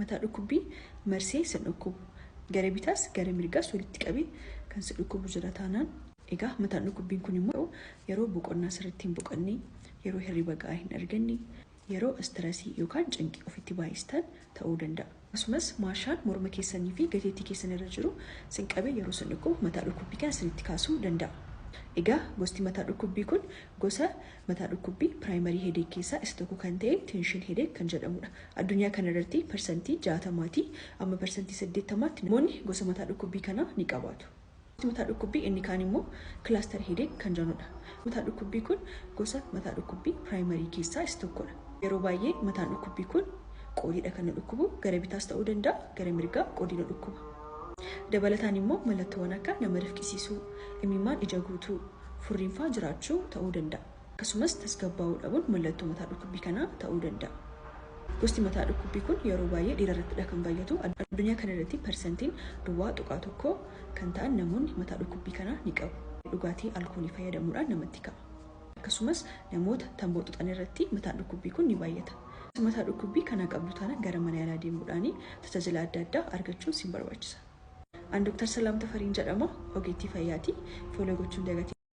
mataa dhukkubbii marsee sin dhukkubu gara bitaas gara mirgaas walitti qabee kan sin dhukkubu jira taanaan egaa mataan dhukkubbiin kun immoo yeroo boqonnaa sirriitti hin boqonnee yeroo hirriba gahaa hin arganne yeroo stressii yookaan cinqii ofitti baay'istan ta'uu danda'a. Akkasumas maashaan morma keessanii fi gateettii keessan irra jiru sin qabee yeroo sin dhukkubu mataa dhukkubbii kana sinitti kaasuu danda'a. Egaa gosti mataa dhukkubbii kun gosa mataa dhukkubbii primary headache keessaa isa tokko kan ta'e tension headache kan jedhamudha. Addunyaa kanarratti persentii 60 amma persentii 80 namoonni gosa mataa dhukkubbii kana ni qabaatu. Mataa dhukkubbii inni kaan immoo cluster headache kan jedhamudha. Mataa dhukkubbii kun gosa mataa dhukkubbii primary keessaa isa tokkodha. Yeroo baay'ee mataan dhukkubbii kun qoodiidha kan dhukkubu gara bitaas ta'uu danda'a gara mirgaa qoodiidha dhukkuba. Dabalataan immoo mallattoowwan akka nama rifqisiisuu, imimmaan ija guutuu, furriinfaa jiraachuu ta'uu danda'a. Akkasumas tasgabbaa'uu dhabuun mallattoo mataa dhukkubbii kanaa ta'uu danda'a. Gosti mataa dhukkubbii kun yeroo baay'ee dhiirarrattidha kan baay'atu. Addunyaa kanarratti persentiin duwwaa tuqaa tokko kan ta'an namoonni mataa dhukkubbii kanaa ni qabu. Dhugaatii alkoolii fayyadamuudhaan namatti ka'a. Akkasumas namoota tamboo xuxan irratti mataa dhukkubbii kun ni baay'ata. Mataa dhukkubbii kana qabdu taana gara mana yaalaa deemuudhaan tajaajila adda addaa argachuun sin barbaachisa. An Dr. Salaam Tafariin jedhama, ogeettii fayyaati. Foloo gochuun dagatii.